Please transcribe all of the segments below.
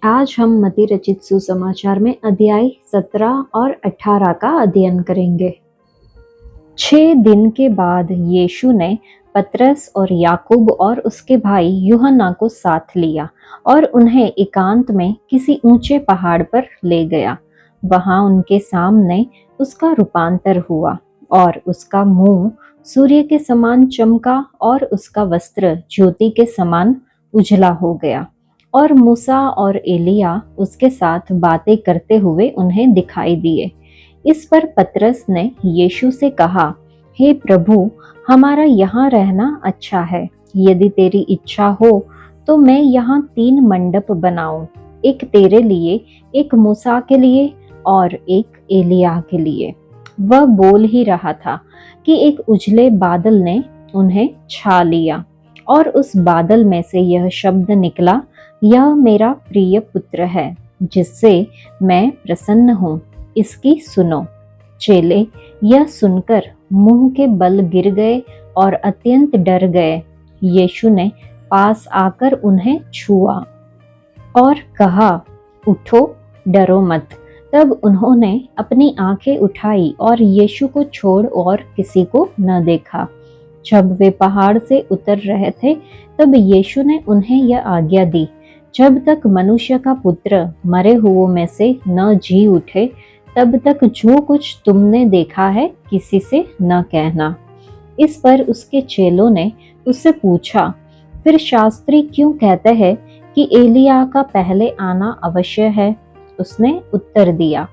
आज हम मती रचित सुसमाचार में अध्याय 17 और 18 का अध्ययन करेंगे। 6 दिन के बाद यीशु ने पतरस और याकूब और उसके भाई यूहन्ना को साथ लिया और उन्हें एकांत में किसी ऊंचे पहाड़ पर ले गया। वहां उनके सामने उसका रूपांतर हुआ और उसका मुंह सूर्य के समान चमका और उसका वस्त्र ज्योति के समान उजला हो गया। और मूसा और एलिया उसके साथ बातें करते हुए उन्हें दिखाई दिए। इस पर पतरस ने यीशु से कहा, हे प्रभु, हमारा यहाँ रहना अच्छा है। यदि तेरी इच्छा हो तो मैं यहाँ 3 मंडप बनाऊं, एक तेरे लिए, एक मूसा के लिए और एक एलिया के लिए। वह बोल ही रहा था कि एक उजले बादल ने उन्हें छा लिया और उस बादल में से यह शब्द निकला, यह मेरा प्रिय पुत्र है जिससे मैं प्रसन्न हूँ, इसकी सुनो। चेले यह सुनकर मुंह के बल गिर गए और अत्यंत डर गए। यीशु ने पास आकर उन्हें छुआ और कहा, उठो, डरो मत। तब उन्होंने अपनी आंखें उठाई और यीशु को छोड़ और किसी को न देखा। जब वे पहाड़ से उतर रहे थे तब यीशु ने उन्हें यह आज्ञा दी, जब तक मनुष्य का पुत्र मरे हुओं में से न जी उठे तब तक जो कुछ तुमने देखा है किसी से न कहना। इस पर उसके चेलों ने उससे पूछा, फिर शास्त्री क्यों कहते हैं कि एलिया का पहले आना अवश्य है? उसने उत्तर दिया,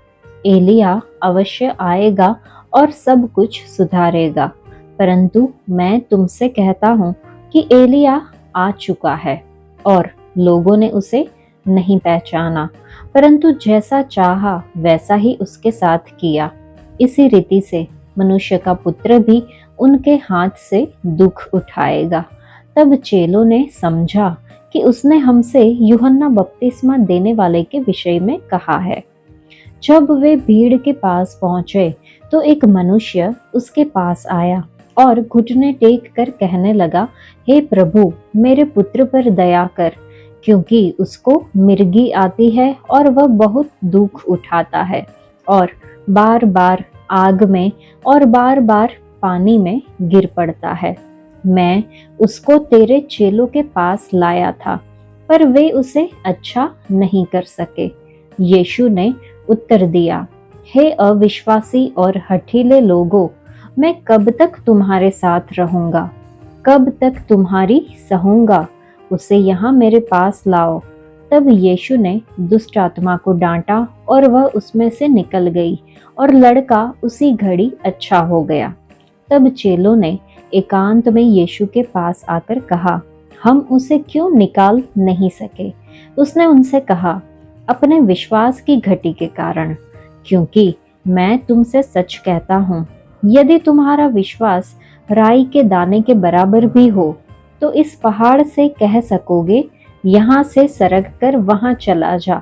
एलिया अवश्य आएगा और सब कुछ सुधारेगा। परंतु मैं तुमसे कहता हूँ कि एलिया आ चुका है और लोगों ने उसे नहीं पहचाना, परंतु जैसा चाहा वैसा ही उसके साथ किया। इसी रीति से मनुष्य का पुत्र भी उनके हाथ से दुख उठाएगा। तब चेलों ने समझा कि उसने हमसे यूहन्ना बपतिस्मा देने वाले के विषय में कहा है। जब वे भीड़ के पास पहुंचे तो एक मनुष्य उसके पास आया और घुटने टेक कर कहने लगा, हे प्रभु, मेरे पुत्र पर दया कर, क्योंकि उसको मिर्गी आती है और वह बहुत दुख उठाता है और बार बार आग में और बार बार पानी में गिर पड़ता है। मैं उसको तेरे चेलों के पास लाया था, पर वे उसे अच्छा नहीं कर सके। यीशु ने उत्तर दिया, हे अविश्वासी और हठीले लोगों, मैं कब तक तुम्हारे साथ रहूंगा? कब तक तुम्हारी सहूंगा? उसे यहाँ मेरे पास लाओ। तब यीशु ने दुष्ट आत्मा को डांटा और वह उसमें से निकल गई और लड़का उसी घड़ी अच्छा हो गया। तब चेलों ने एकांत में यीशु के पास आकर कहा, हम उसे क्यों निकाल नहीं सके? उसने उनसे कहा, अपने विश्वास की घटी के कारण, क्योंकि मैं तुमसे सच कहता हूँ, यदि तुम्हारा विश्वास राई के दाने के बराबर भी हो तो इस पहाड़ से कह सकोगे, यहाँ से सरक कर वहां चला जा,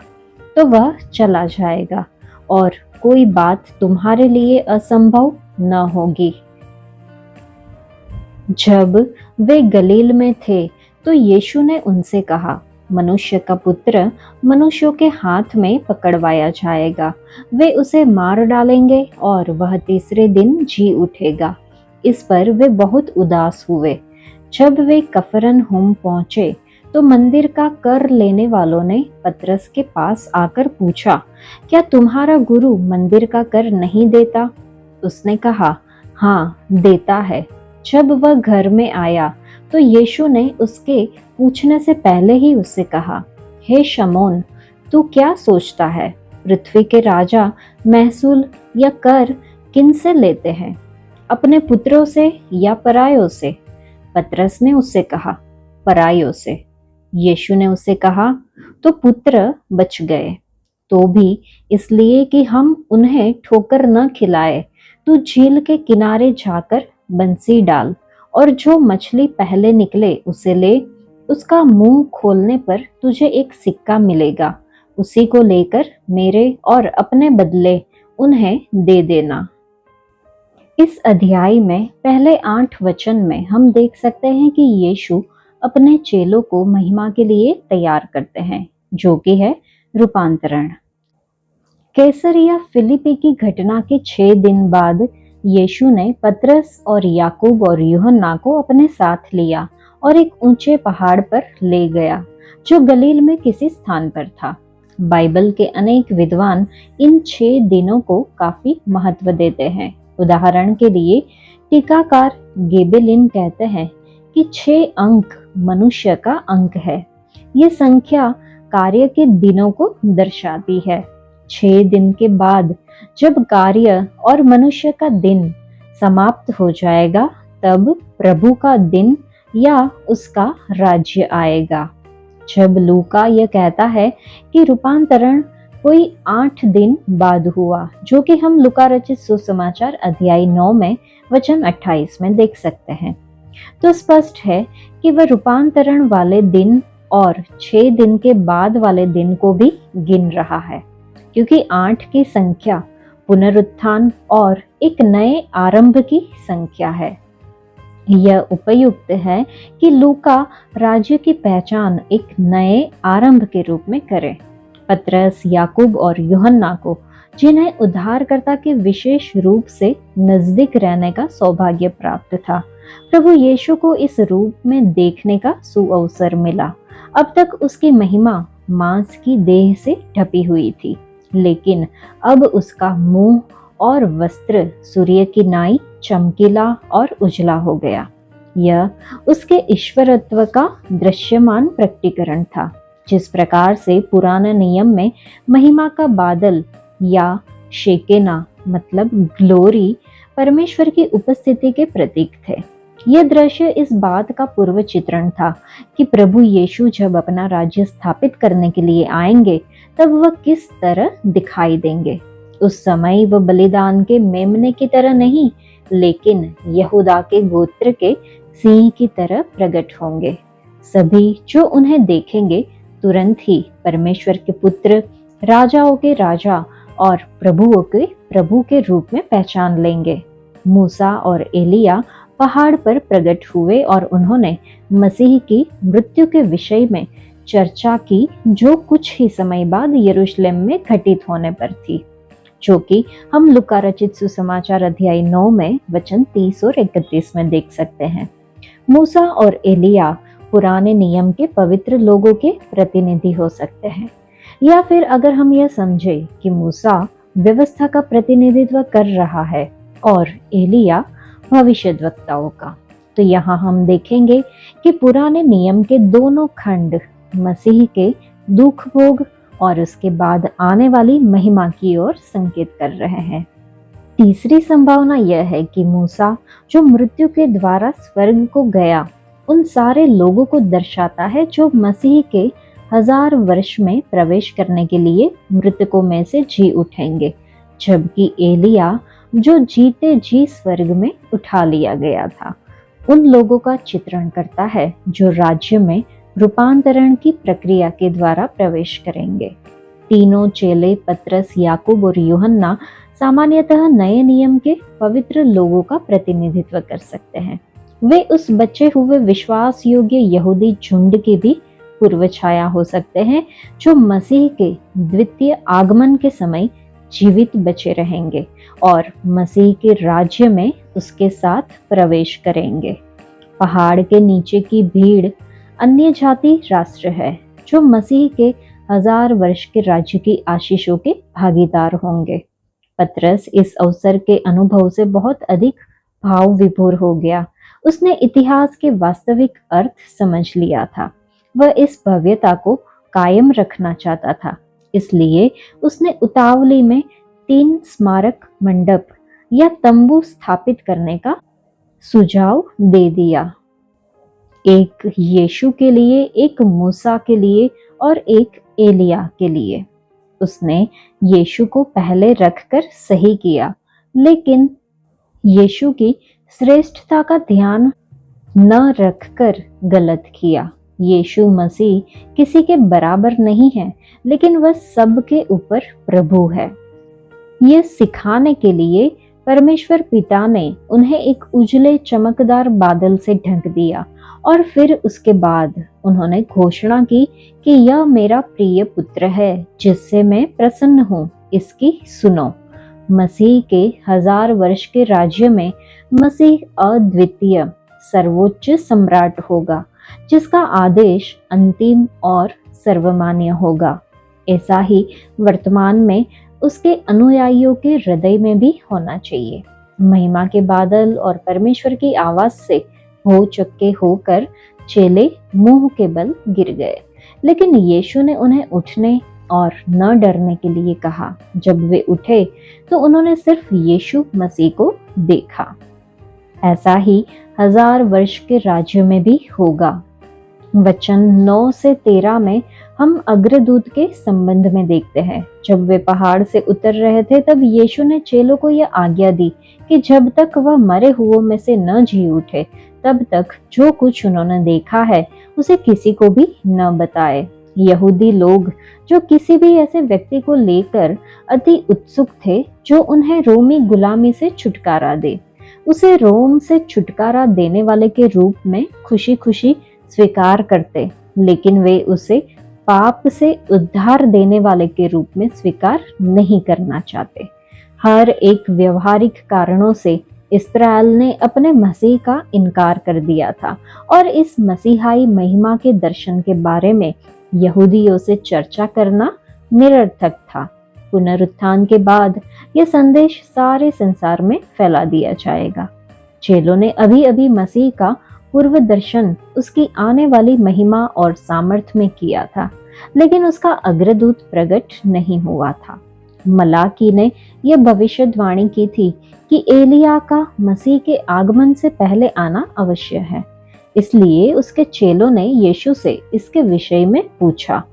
तो वह चला जाएगा और कोई बात तुम्हारे लिए असंभव न होगी। जब वे गलील में थे तो यीशु ने उनसे कहा, मनुष्य का पुत्र मनुष्यों के हाथ में पकड़वाया जाएगा, वे उसे मार डालेंगे और वह तीसरे दिन जी उठेगा। इस पर वे बहुत उदास हुए। जब वे कफरनहूम पहुंचे तो मंदिर का कर लेने वालों ने पतरस के पास आकर पूछा, क्या तुम्हारा गुरु मंदिर का कर नहीं देता? उसने कहा, हाँ, देता है। जब वह घर में आया तो यीशु ने उसके पूछने से पहले ही उससे कहा, हे शमौन, तू क्या सोचता है? पृथ्वी के राजा महसूल या कर किन से लेते हैं, अपने पुत्रों से या परायों से? पतरस ने उससे कहा, परायों से। यीशु ने उससे कहा, तो पुत्र बच गए, तो भी इसलिए कि हम उन्हें ठोकर न खिलाए। तू झील के किनारे जाकर बंसी डाल और जो मछली पहले निकले उसे ले। उसका मुंह खोलने पर तुझे एक सिक्का मिलेगा, उसी को लेकर मेरे और अपने बदले उन्हें दे देना। इस अध्याय में पहले 8 वचन में हम देख सकते हैं कि यीशु अपने चेलों को महिमा के लिए तैयार करते हैं, जो कि है रूपांतरण। कैसरिया फिलिपी की घटना के 6 दिन बाद यीशु ने पतरस और याकूब और यूहन्ना को अपने साथ लिया और एक ऊंचे पहाड़ पर ले गया जो गलील में किसी स्थान पर था। बाइबल के अनेक विद्वान इन 6 दिनों को काफी महत्व देते हैं। उदाहरण के लिए टीकाकार गेबेलिन कहते हैं कि 6 अंक मनुष्य का अंक है। ये संख्या कार्य के दिनों को दर्शाती है। 6 दिन के बाद जब कार्य और मनुष्य का दिन समाप्त हो जाएगा, तब प्रभु का दिन या उसका राज्य आएगा। जब लूका यह कहता है कि रूपांतरण कोई 8 दिन बाद हुआ, जो कि हम लूका रचित सुसमाचार अध्याय 9 में वचन 28 में देख सकते हैं, तो स्पष्ट है कि वह रूपांतरण वाले दिन और 6 दिन के बाद वाले दिन को भी गिन रहा है, क्योंकि 8 की संख्या पुनरुत्थान और एक नए आरंभ की संख्या है। यह उपयुक्त है कि लूका राज्य की पहचान एक नए आरंभ के रूप में करे। पतरस, याकूब और यूहन्ना को, जिन्हें उद्धारकर्ता के विशेष रूप से नजदीक रहने का सौभाग्य प्राप्त था, प्रभु यीशु को इस रूप में देखने का सुअवसर मिला। अब तक उसकी महिमा मांस की देह से ढपी हुई थी, लेकिन अब उसका मुंह और वस्त्र सूर्य की नाई चमकीला और उजला हो गया। यह उसके ईश्वरत्व का दृश्यमान प्रकटीकरण था। जिस प्रकार से पुराने नियम में महिमा का बादल या शेकेना मतलब ग्लोरी परमेश्वर की उपस्थिति के प्रतीक थे, यह दृश्य इस बात का पूर्व चित्रण था कि प्रभु यीशु जब अपना राज्य स्थापित करने के लिए आएंगे, तब वह किस तरह दिखाई देंगे। उस समय वह बलिदान के मेमने की तरह नहीं, लेकिन यहूदा के गोत्र के सिंह की तरह प्रकट होंगे। सभी जो उन्हें देखेंगे तुरंत ही परमेश्वर के पुत्र, राजाओं के राजा और प्रभुओं के प्रभु के रूप में पहचान लेंगे। मूसा और एलिया पहाड़ पर प्रकट हुए और उन्होंने मसीह की मृत्यु के विषय में चर्चा की, जो कुछ ही समय बाद यरूशलेम में घटित होने पर थी, जो कि हम लूका रचित सुसमाचार अध्याय 9 में वचन 30 और 31 में देख सकते हैं। मूसा और एलिया पुराने नियम के पवित्र लोगों के प्रतिनिधि हो सकते हैं, या फिर अगर हम यह समझें कि मूसा व्यवस्था का प्रतिनिधित्व कर रहा है और एलिया भविष्यद्वक्ताओं का, तो यहाँ हम देखेंगे कि पुराने नियम के दोनों खंड मसीह के दुख भोग और उसके बाद आने वाली महिमा की ओर संकेत कर रहे हैं। तीसरी संभावना यह है कि मूसा, जो मृत्यु के द्वारा स्वर्ग को गया, उन सारे लोगों को दर्शाता है जो मसीह के 1000 वर्ष में प्रवेश करने के लिए मृतकों में से जी उठेंगे, जबकि एलिया जो जीते जी स्वर्ग में उठा लिया गया था, उन लोगों का चित्रण करता है जो राज्य में रूपांतरण की प्रक्रिया के द्वारा प्रवेश करेंगे। तीनों चेले पतरस, याकूब और यूहन्ना सामान्यतः नए नियम के पवित्र लोगों का प्रतिनिधित्व कर सकते हैं। वे उस बचे हुए विश्वास योग्य यहूदी झुंड की भी पूर्व छाया हो सकते हैं जो मसीह के द्वितीय आगमन के समय जीवित बचे रहेंगे और मसीह के राज्य में उसके साथ प्रवेश करेंगे। पहाड़ के नीचे की भीड़ अन्य जाति राष्ट्र है जो मसीह के 1000 वर्ष के राज्य की आशीषों के भागीदार होंगे। पतरस इस अवसर के अनुभव से बहुत अधिक भाव विभोर हो गया। उसने इतिहास के वास्तविक अर्थ समझ लिया था। वह इस भव्यता को कायम रखना चाहता था, इसलिए उसने उतावली में 3 स्मारक मंडप या तंबू स्थापित करने का सुझाव दे दिया, एक यीशु के लिए, एक मूसा के लिए और एक एलिया के लिए। उसने यीशु को पहले रखकर सही किया, लेकिन यीशु की श्रेष्ठता का ध्यान न रखकर गलत किया। यीशु मसीह किसी के बराबर नहीं है, लेकिन वह सबके ऊपर प्रभु है। यह सिखाने के लिए परमेश्वर पिता ने उन्हें एक उजले चमकदार बादल से ढक दिया और फिर उसके बाद उन्होंने घोषणा की कि यह मेरा प्रिय पुत्र है जिससे मैं प्रसन्न हूँ, इसकी सुनो। मसीह के 1000 वर्ष के राज्य में मसीह अद्वितीय सर्वोच्च सम्राट होगा जिसका आदेश अंतिम और सर्वमान्य होगा। ऐसा ही वर्तमान में उसके अनुयायियों के हृदय में भी होना चाहिए। महिमा के बादल और परमेश्वर की आवाज से हो चक्के होकर चेले मुंह के बल गिर गए, लेकिन यीशु ने उन्हें उठने और न डरने के लिए कहा। जब वे उठे तो उन्होंने सिर्फ यीशु मसीह को देखा। ऐसा ही 1000 वर्ष के राज्य में भी होगा। वचन 9 से 13 में हम अग्रदूत के संबंध में देखते हैं। जब वे पहाड़ से उतर रहे थे तब यीशु ने चेलों को यह आज्ञा दी कि जब तक वह मरे हुओं में से न जी उठे तब तक जो कुछ उन्होंने देखा है उसे किसी को भी न बताए। यहूदी लोग जो किसी भी ऐसे व्यक्ति को लेकर अति उत्सुक थे जो उन्हें रोमी गुलामी से छुटकारा दे, उसे रोम से छुटकारा देने वाले के रूप में खुशी खुशी स्वीकार करते, लेकिन वे उसे पाप से उद्धार देने वाले के रूप में स्वीकार नहीं करना चाहते। हर एक व्यवहारिक कारणों से इस्राएल ने अपने मसीह का इनकार कर दिया था और इस मसीहाई महिमा के दर्शन के बारे में यहूदियों से चर्चा करना निरर्थक था। पुनरुत्थान के बाद यह संदेश सारे संसार में फैला दिया जाएगा। चेलों ने अभी अभी मसीह का पूर्व दर्शन उसकी आने वाली महिमा और सामर्थ्य में किया था, लेकिन उसका अग्रदूत प्रकट नहीं हुआ था। मलाकी ने यह भविष्यवाणी की थी कि एलिया का मसीह के आगमन से पहले आना अवश्य है। इसलिए उसके चेलों ने यीशु से इसके विषय में पूछा।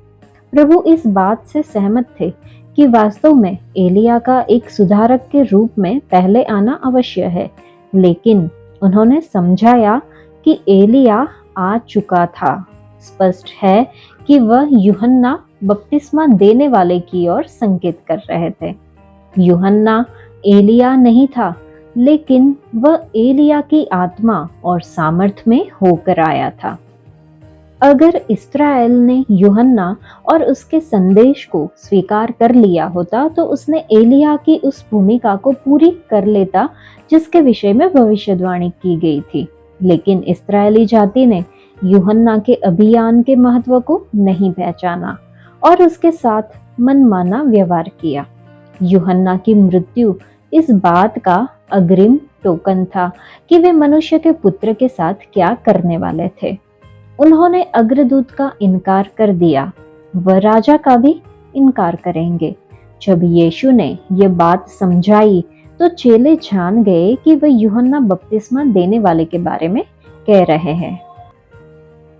प्रभु इस बात से सहमत थे कि वास्तव में एलिया का एक सुधारक के रूप में पहले आना अवश्य है, लेकिन उन्होंने समझाया कि एलिया आ चुका था। स्पष्ट है कि वह यूहन्ना बपतिस्मा देने वाले की ओर संकेत कर रहे थे। यूहन्ना एलिया नहीं था, लेकिन वह एलिया की आत्मा और सामर्थ में होकर आया था। अगर इस्राएल ने यूहन्ना और उसके संदेश को स्वीकार कर लिया होता तो उसने एलिया की उस भूमिका को पूरी कर लेता जिसके विषय में भविष्यवाणी की गई थी। लेकिन इस्राएली जाति ने यूहन्ना के अभियान के महत्व को नहीं पहचाना और उसके साथ मनमाना व्यवहार किया। यूहन्ना की मृत्यु इस बात का अग्रिम टोकन था कि वे मनुष्य के पुत्र के साथ क्या करने वाले थे। उन्होंने अग्रदूत का इनकार कर दिया, वह राजा का भी इनकार करेंगे। जब यीशु ने यह बात समझाई तो चेले जान गए कि वह यूहन्ना बपतिस्मा देने वाले के बारे में कह रहे हैं।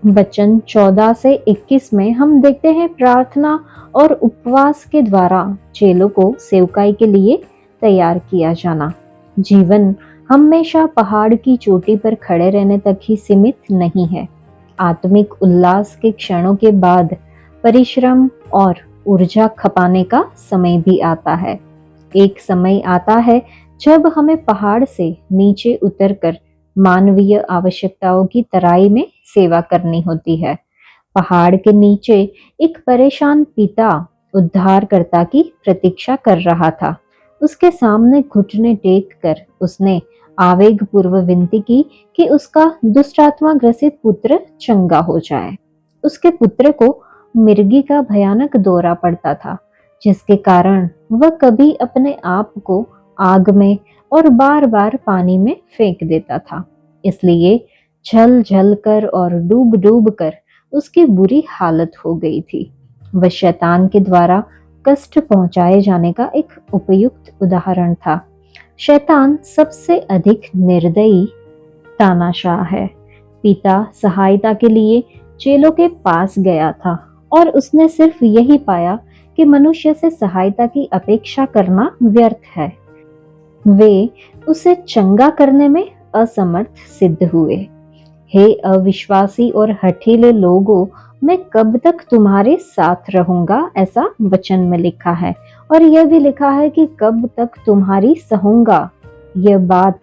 वचन 14 से 21 में हम देखते हैं प्रार्थना और उपवास के द्वारा चेलों को सेवकाई के लिए तैयार किया जाना। जीवन हमेशा पहाड़ की चोटी पर खड़े रहने तक ही सीमित नहीं है। आत्मिक उल्लास के क्षणों के बाद परिश्रम और ऊर्जा खपाने का समय भी आता है। एक समय आता है जब हमें पहाड़ से नीचे उतरकर मानवीय आवश्यकताओं की तराई में सेवा करनी होती है। पहाड़ के नीचे एक परेशान पिता उद्धारकर्ता की प्रतीक्षा कर रहा था। उसके सामने घुटने टेक कर उसने आवेगपूर्व विनती की कि उसका दुष्टात्मा ग्रसित पुत्र चंगा हो जाए। उसके पुत्र को मिर्गी का भयानक दौरा पड़ता था, जिसके कारण वह कभी अपने आप को आग में और बार बार पानी में फेंक देता था। इसलिए झल झल कर और डूब डूब कर उसकी बुरी हालत हो गई थी। वह शैतान के द्वारा कष्ट पहुंचाए जाने का एक उपयुक्त उदाहरण था। शैतान सबसे अधिक निर्दयी तानाशाह है। पिता सहायता के लिए चेलों के पास गया था और उसने सिर्फ यही पाया कि मनुष्य से सहायता की अपेक्षा करना व्यर्थ है। वे उसे चंगा करने में असमर्थ सिद्ध हुए। हे अविश्वासी और हठीले लोगों, मैं कब तक तुम्हारे साथ रहूंगा, ऐसा वचन में लिखा है। और यह भी लिखा है कि कब तक तुम्हारी सहूंगा। यह बात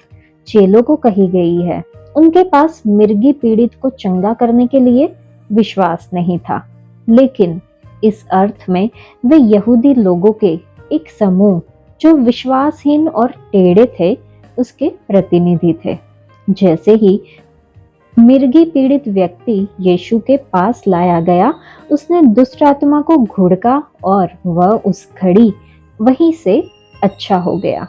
चेलों को कही गई है। उनके पास मिर्गी पीड़ित को चंगा करने के लिए विश्वास नहीं था, लेकिन इस अर्थ में वे यहूदी लोगों के एक समूह जो विश्वासहीन और टेढ़े थे उसके प्रतिनिधि थे। जैसे ही मिर्गी पीड़ित व्यक्ति यीशु के पास लाया गया, उसने दुष्ट आत्मा को घुड़का और वह उस घड़ी वहीं से अच्छा हो गया।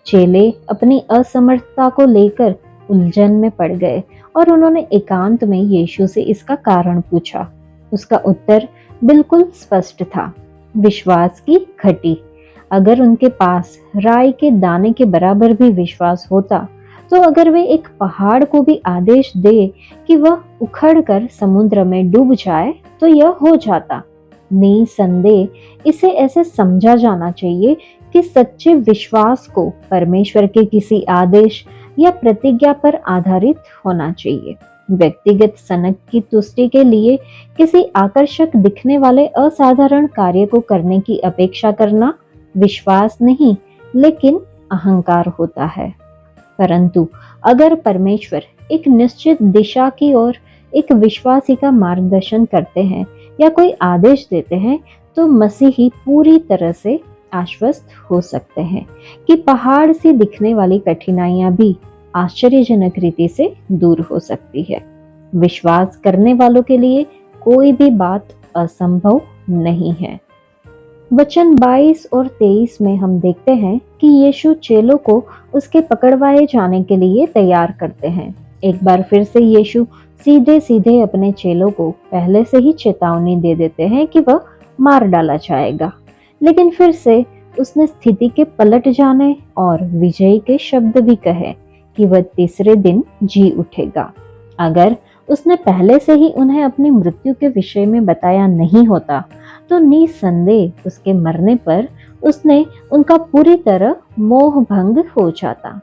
चेले अपनी असमर्थता को लेकर उलझन में पड़ गए और उन्होंने एकांत में यीशु से इसका कारण पूछा। उसका उत्तर बिल्कुल स्पष्ट था, विश्वास की घटी। अगर उनके पास राई के दाने के बराबर भी विश्वास होता, तो अगर वे एक पहाड़ को भी आदेश दे कि वह उखड़कर समुद्र में डूब जाए तो यह हो जाता। निसंदेह इसे ऐसे समझा जाना चाहिए कि सच्चे विश्वास को परमेश्वर के किसी आदेश या प्रतिज्ञा पर आधारित होना चाहिए। व्यक्तिगत सनक की तुष्टि के लिए किसी आकर्षक दिखने वाले असाधारण कार्य को करने की अपेक्षा करना विश्वास नहीं, लेकिन अहंकार होता है। परंतु अगर परमेश्वर एक निश्चित दिशा की ओर एक विश्वासी का मार्गदर्शन करते हैं या कोई आदेश देते हैं, तो मसीही पूरी तरह से आश्वस्त हो सकते हैं कि पहाड़ से दिखने वाली कठिनाइयां भी आश्चर्यजनक रीति से दूर हो सकती है। विश्वास करने वालों के लिए कोई भी बात असंभव नहीं है। वचन 22 और 23 में हम देखते हैं कि यीशु चेलों को उसके पकड़वाए जाने के लिए तैयार करते हैं। एक बार फिर से यीशु सीधे सीधे अपने चेलों को पहले से ही चेतावनी दे देते हैं कि वह मार डाला जाएगा, लेकिन फिर से उसने स्थिति के पलट जाने और विजयी के शब्द भी कहे कि वह तीसरे दिन जी उठेगा। अगर उसने पहले से ही उन्हें अपनी मृत्यु के विषय में बताया नहीं होता, तो निसंदेह उसके मरने पर उसने उनका पूरी तरह मोह भंग हो जाता।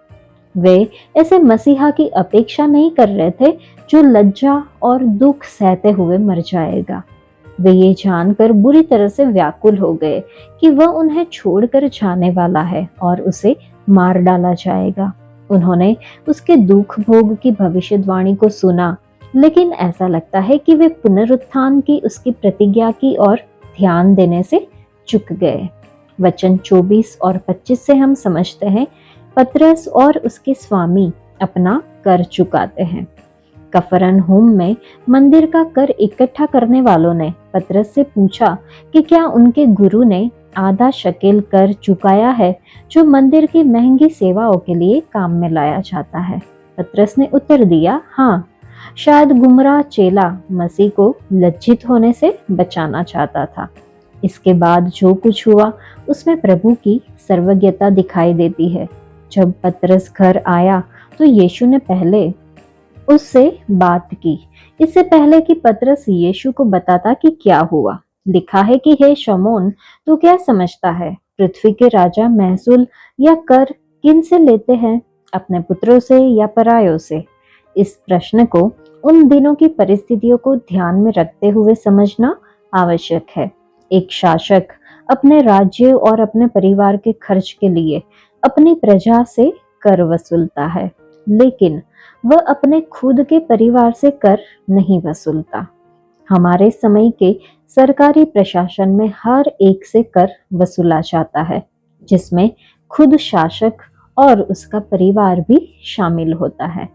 वे ऐसे मसीहा की अपेक्षा नहीं कर रहे थे जो लज्जा और दुख सहते हुए मर जाएगा। वे ये जानकर बुरी तरह से व्याकुल हो गए कि वह उन्हें छोड़कर जाने वाला है और उसे मार डाला जाएगा। उन्होंने उसके दुख भोग की भविष्यवाणी को सुना, लेकिन ऐसा लगता है कि वे पुनरुत्थान की उसकी प्रतिज्ञा की ओर ध्यान देने से चूक गए। वचन 24 और 25 से हम समझते हैं, पतरस और उसके स्वामी अपना कर चुकाते हैं। कफरनहूम में मंदिर का कर इकट्ठा करने वालों ने पतरस से पूछा कि क्या उनके गुरु ने आधा शकेल कर चुकाया है जो मंदिर की महंगी सेवाओं के लिए काम में लाया जाता है। पतरस ने उत्तर दिया, हाँ। शायद गुमराह चेला मसीह को लज्जित होने से बचाना चाहता था। इसके बाद जो कुछ हुआ उसमें प्रभु की सर्वज्ञता दिखाई देती है। जब पतरस घर आया तो यीशु ने पहले उससे बात की, इससे पहले कि पतरस यीशु को बताता कि क्या हुआ। लिखा है कि हे शमौन, तू क्या समझता है, पृथ्वी के राजा महसूल या कर किन से लेते हैं, अपने पुत्रों से या परायों से? इस प्रश्न को उन दिनों की परिस्थितियों को ध्यान में रखते हुए समझना आवश्यक है। एक शासक अपने राज्य और अपने परिवार के खर्च के लिए अपनी प्रजा से कर वसूलता है, लेकिन वह अपने खुद के परिवार से कर नहीं वसूलता। हमारे समय के सरकारी प्रशासन में हर एक से कर वसूला जाता है, जिसमें खुद शासक और उसका परिवार भी शामिल होता है।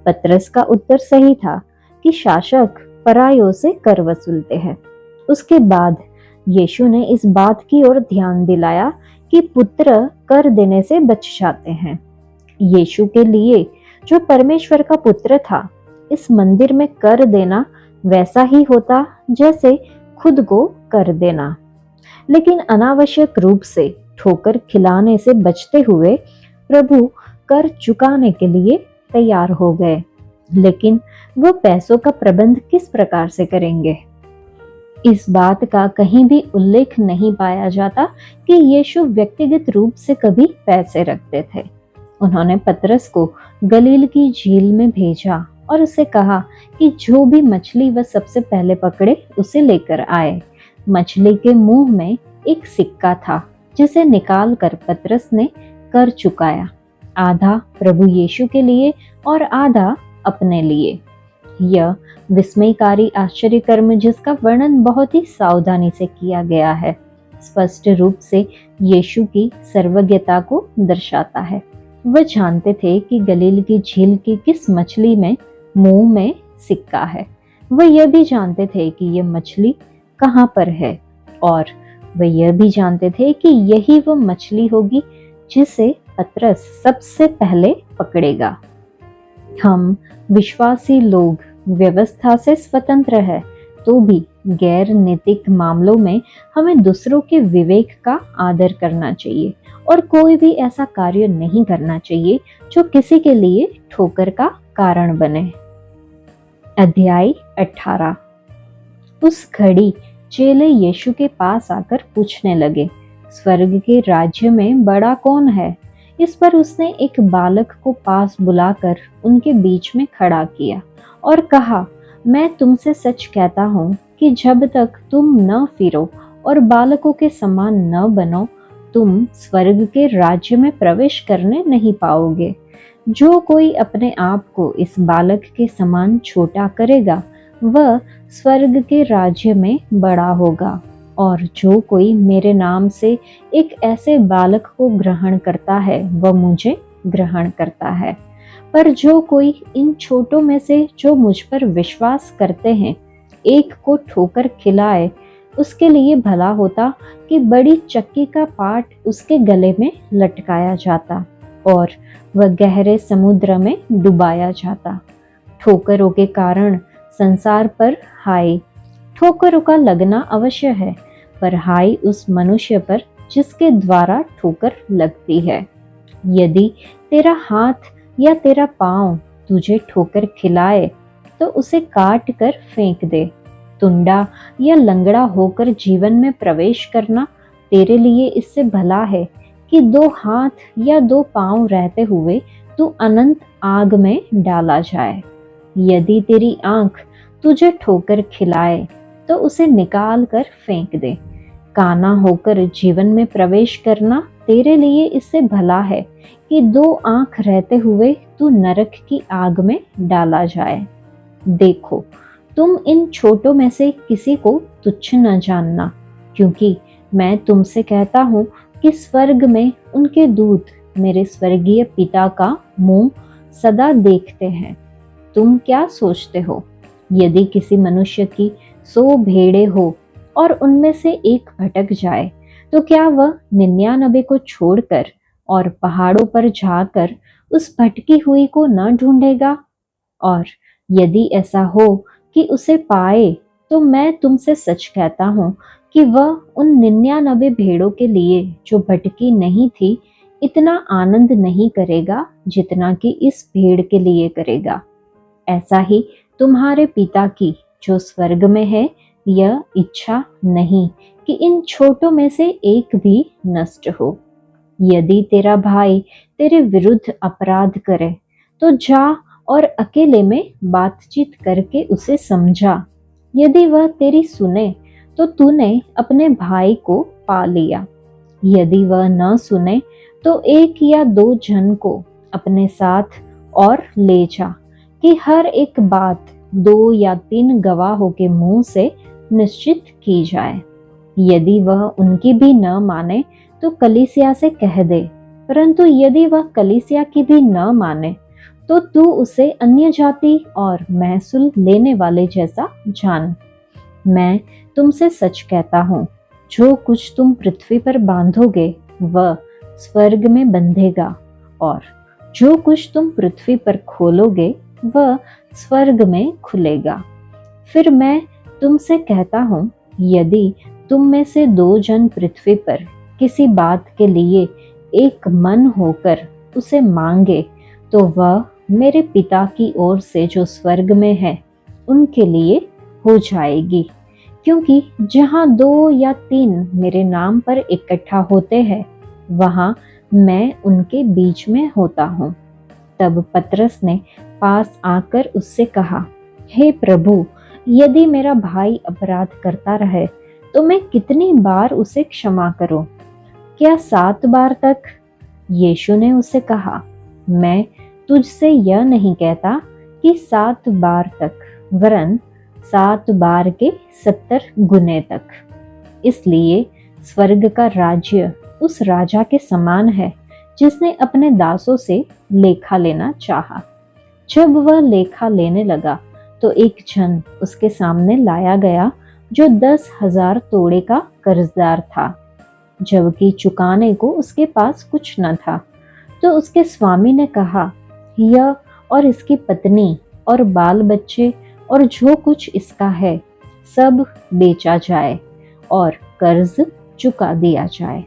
पतरस का उत्तर सही था कि शासक परायों से कर वसूलते हैं। उसके बाद यीशु ने इस बात की ओर ध्यान दिलाया कि पुत्र कर देने से बच जाते हैं। यीशु के लिए जो परमेश्वर का पुत्र था, इस मंदिर में कर देना वैसा ही होता जैसे खुद को कर देना, लेकिन अनावश्यक रूप से ठोकर खिलाने से बचते हुए प्रभु कर चुकाने के लिए तैयार हो गए। लेकिन वह पैसों का प्रबंध किस प्रकार से करेंगे? इस बात का कहीं भी उल्लेख नहीं पाया जाता कि यीशु व्यक्तिगत रूप से कभी पैसे रखते थे। उन्होंने पतरस को गलील की झील में भेजा और उसे कहा कि जो भी मछली वह सबसे पहले पकड़े उसे लेकर आए। मछली के मुंह में एक सिक्का था जिसे निकालकर पतरस ने कर चुकाया। आधा प्रभु यीशु के लिए और आधा अपने लिए। यह विस्मयकारी आश्चर्य कर्म, जिसका वर्णन बहुत ही सावधानी से किया गया है, स्पष्ट रूप से यीशु की सर्वज्ञता को दर्शाता है। वह जानते थे कि गलील की झील की किस मछली में मुंह में सिक्का है। वह यह भी जानते थे कि यह मछली कहाँ पर है, और वह यह भी जानते थे कि यही वह मछली होगी जिसे पतरस सबसे पहले पकड़ेगा। हम विश्वासी लोग व्यवस्था से स्वतंत्र है, तो भी गैर नैतिक मामलों में हमें दूसरों के विवेक का आदर करना चाहिए और कोई भी ऐसा कार्य नहीं करना चाहिए जो किसी के लिए ठोकर का कारण बने। अध्याय 18। उस घड़ी चेले यीशु के पास आकर पूछने लगे, स्वर्ग के राज्य में बड़ा कौन है? इस पर उसने एक बालक को पास बुलाकर उनके बीच में खड़ा किया और कहा, मैं तुमसे सच कहता हूँ कि जब तक तुम न फिरो और बालकों के समान न बनो, तुम स्वर्ग के राज्य में प्रवेश करने नहीं पाओगे। जो कोई अपने आप को इस बालक के समान छोटा करेगा, वह स्वर्ग के राज्य में बड़ा होगा। और जो कोई मेरे नाम से एक ऐसे बालक को ग्रहण करता है, वह मुझे ग्रहण करता है। पर जो कोई इन छोटों में से जो मुझ पर विश्वास करते हैं एक को ठोकर खिलाए, उसके लिए भला होता कि बड़ी चक्की का पाट उसके गले में लटकाया जाता और वह गहरे समुद्र में डुबाया जाता। ठोकरों के कारण संसार पर हाय। ठोकरों का लगना अवश्य है, पर हाय उस मनुष्य पर जिसके द्वारा ठोकर लगती है। यदि तेरा हाथ या तेरा पांव तुझे ठोकर खिलाए, तो उसे काट कर फेंक दे। तुंडा या लंगड़ा होकर जीवन में प्रवेश करना तेरे लिए इससे भला है कि 2 हाथ या 2 पांव रहते हुए तू अनंत आग में डाला जाए। यदि तेरी आंख तुझे ठोकर खिलाए, तो उसे निकाल कर फेंक दे। काना होकर जीवन में प्रवेश करना तेरे लिए इससे भला है कि 2 आंख रहते हुए तू नरक की आग में डाला जाए। देखो, तुम इन छोटों में से किसी को तुच्छ न जानना, क्योंकि मैं तुमसे कहता हूँ कि स्वर्ग में उनके दूत मेरे स्वर्गीय पिता का मुंह सदा देखते हैं। तुम क्या सोचते हो? यदि किसी मनुष्य की 100 भेड़ें हो और उनमें से एक भटक जाए, तो क्या वह 99 को छोड़कर और पहाड़ों पर जाकर उस भटकी हुई को न ढूंढेगा? और यदि ऐसा हो कि उसे पाए, तो मैं तुमसे सच कहता हूँ कि वह उन 99 भेड़ों के लिए जो भटकी नहीं थी, इतना आनंद नहीं करेगा जितना कि इस भेड़ के लिए करेगा। ऐसा ही तुम्हारे पिता की जो स्वर्ग में है, यह इच्छा नहीं कि इन छोटों में से एक भी नष्ट हो। यदि तेरा भाई तेरे विरुद्ध अपराध करे, तो जा और अकेले में बातचीत करके उसे समझा। यदि वह तेरी सुने, तो तूने अपने भाई को पा लिया। यदि वह न सुने, तो 1 या 2 जन को अपने साथ और ले जा, कि हर एक बात 2 या 3 गवाहों के मुंह से निश्चित की जाए। यदि वह उनकी भी न माने, तो कलीसिया से कह दे। परंतु यदि वह कलीसिया की भी न माने, तो तू उसे अन्य जाति और महसूल लेने वाले जैसा जान। मैं तुमसे सच कहता हूँ, जो कुछ तुम पृथ्वी पर बांधोगे वह स्वर्ग में बंधेगा, और जो कुछ तुम पृथ्वी पर खोलोगे वह स्वर्ग में खुलेगा। फिर मैं तुमसे कहता हूँ, यदि तुम में से 2 जन पृथ्वी पर किसी बात के लिए एक मन होकर उसे मांगे, तो वह मेरे पिता की ओर से जो स्वर्ग में है उनके लिए हो जाएगी। क्योंकि जहाँ 2 या 3 मेरे नाम पर इकट्ठा होते हैं, वहाँ मैं उनके बीच में होता हूँ। तब पतरस ने पास आकर उससे कहा, हे प्रभु, यदि मेरा भाई अपराध करता रहे, तो मैं कितनी बार उसे क्षमा करूं? क्या 7 बार तक? यीशु ने उसे कहा, मैं तुझसे यह नहीं कहता कि 7 बार तक, वरन 7 बार के 70 गुने तक। इसलिए स्वर्ग का राज्य उस राजा के समान है जिसने अपने दासों से लेखा लेना चाहा। जब वह लेखा लेने लगा तो एक जन उसके सामने लाया गया जो 10,000 तोड़े का कर्जदार था, जबकि चुकाने को उसके पास कुछ न था। तो उसके स्वामी ने कहा, यह और इसकी पत्नी और बाल बच्चे और जो कुछ इसका है सब बेचा जाए और कर्ज चुका दिया जाए।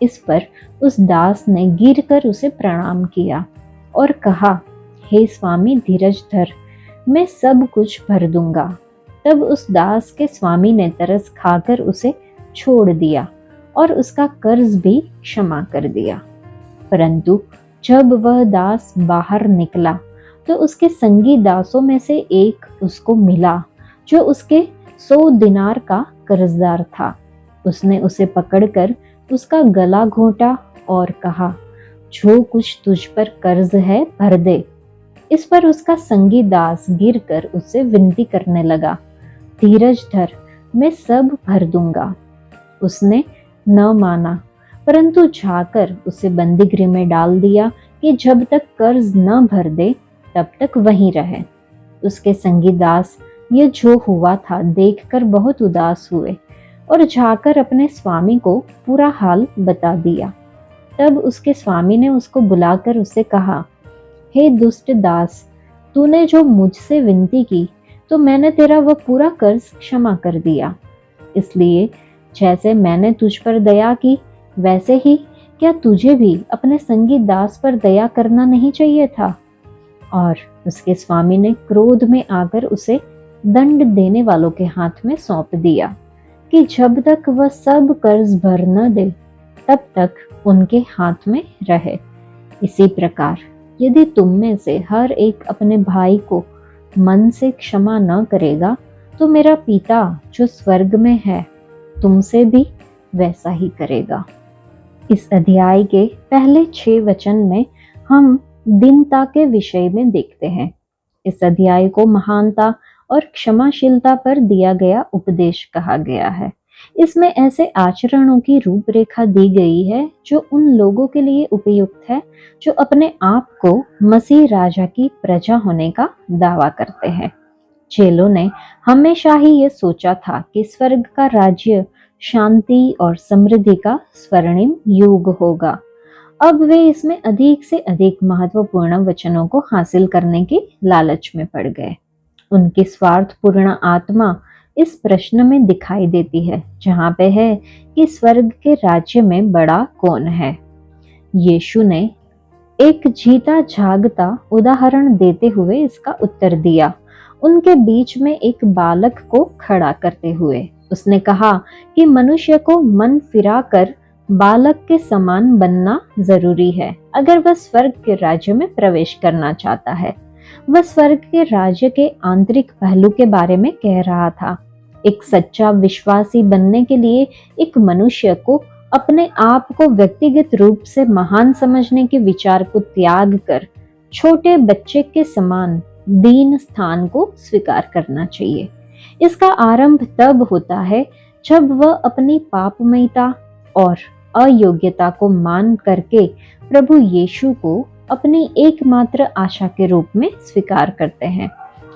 इस पर उस दास ने गिरकर उसे प्रणाम किया और कहा, हे स्वामी धीरज धर, मैं सब कुछ भर दूंगा। तब उस दास के स्वामी ने तरस खाकर उसे छोड़ दिया और उसका कर्ज भी क्षमा कर दिया। परंतु जब वह दास बाहर निकला तो उसके संगी दासों में से एक उसको मिला जो उसके 100 दिनार का कर्जदार था। उसने उसे पकड़कर उसका गला घोंटा और कहा, जो कुछ तुझ पर कर्ज है भर दे। इस पर उसका संगी दास गिरकर उससे विनती करने लगा, धीरज धर, मैं सब भर दूंगा। उसने न माना, परंतु जाकर उसे बंदीगृह में डाल दिया कि जब तक कर्ज न भर दे तब तक वहीं रहे। उसके संगी दास ये जो हुआ था देखकर बहुत उदास हुए और जाकर अपने स्वामी को पूरा हाल बता दिया। तब उसके स्वामी ने उसको बुलाकर उससे कहा, हे दुष्ट दास, तूने जो मुझसे विनती की तो मैंने तेरा वह पूरा कर्ज क्षमा कर दिया। इसलिए जैसे मैंने तुझ पर दया की वैसे ही क्या तुझे भी अपने संगी दास पर दया करना नहीं चाहिए था? और उसके स्वामी ने क्रोध में आकर उसे दंड देने वालों के हाथ में सौंप दिया कि जब तक वह सब कर्ज भर न दे तब तक उनके हाथ में रहे। इसी प्रकार यदि तुम में से हर एक अपने भाई को मन से क्षमा न करेगा तो मेरा पिता जो स्वर्ग में है तुमसे भी वैसा ही करेगा। इस अध्याय के पहले 6 वचन में हम दीनता के विषय में देखते हैं। इस अध्याय को महानता और क्षमाशीलता पर दिया गया उपदेश कहा गया है। इसमें ऐसे आचरणों की रूपरेखा दी गई है जो उन लोगों के लिए उपयुक्त है जो अपने आप को मसीह राजा की प्रजा होने का दावा करते हैं। चेलों ने हमेशा ही ये सोचा था कि स्वर्ग का राज्य शांति और समृद्धि का स्वर्णिम युग होगा। अब वे इसमें अधिक से अधिक महत्वपूर्ण वचनों को हासिल करने की लालच में पड़ गए। उनकी स्वार्थपूर्ण आत्मा इस प्रश्न में दिखाई देती है, जहां पे है कि स्वर्ग के राज्य में बड़ा कौन है। यीशु ने एक जीता जागता उदाहरण देते हुए इसका उत्तर दिया। उनके बीच में एक बालक को खड़ा करते हुए उसने कहा कि मनुष्य को मन फिराकर बालक के समान बनना जरूरी है अगर वह स्वर्ग के राज्य में प्रवेश करना चाहता है। वह स्वर्ग के राज्य के आंतरिक पहलू के बारे में कह रहा था। एक सच्चा विश्वासी बनने के लिए एक मनुष्य को अपने आप को व्यक्तिगत रूप से महान समझने के विचार को त्याग कर छोटे बच्चे के समान दीन स्थान को स्वीकार करना चाहिए। इसका आरंभ तब होता है जब वह अपनी पापमयता और अयोग्यता को मान करके प्रभु यीशु को अपनी एकमात्र आशा के रूप में स्वीकार करते हैं।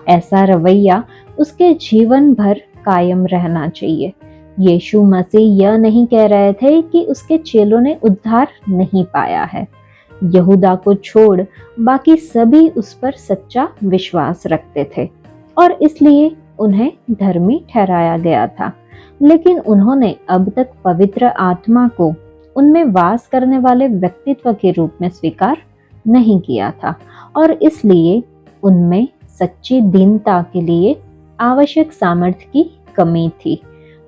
ऐसा रवैया उसके जीवन भर कायम रहना चाहिए। यीशु मसीह यह नहीं कह रहे थे कि उसके चेलों ने उद्धार नहीं पाया है। यहूदा को छोड़ बाकी सभी उस पर सच्चा विश्वास रखते थे और इसलिए उन्हें धर्मी ठहराया गया था, लेकिन उन्होंने अब तक पवित्र आत्मा को उनमें वास करने वाले व्यक्तित्व के रूप में स्वीकार नहीं किया था और इसलिए उनमें सच्ची दीनता के लिए आवश्यक सामर्थ्य की कमी थी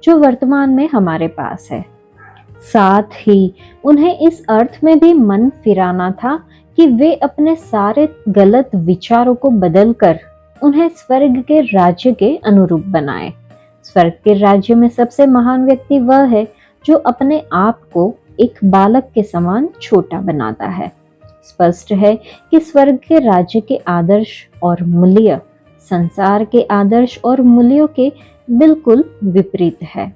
जो वर्तमान में हमारे पास है। साथ ही उन्हें इस अर्थ में भी मन फिराना था कि वे अपने सारे गलत विचारों को बदलकर उन्हें स्वर्ग के राज्य के अनुरूप बनाए। स्वर्ग के राज्य में सबसे महान व्यक्ति वह है जो अपने आप को एक बालक के समान छोटा बनाता है। स्पष्ट है कि स्वर्ग के राज्य के आदर्श और मूल्य संसार के आदर्श और मूल्यों के बिल्कुल विपरीत है।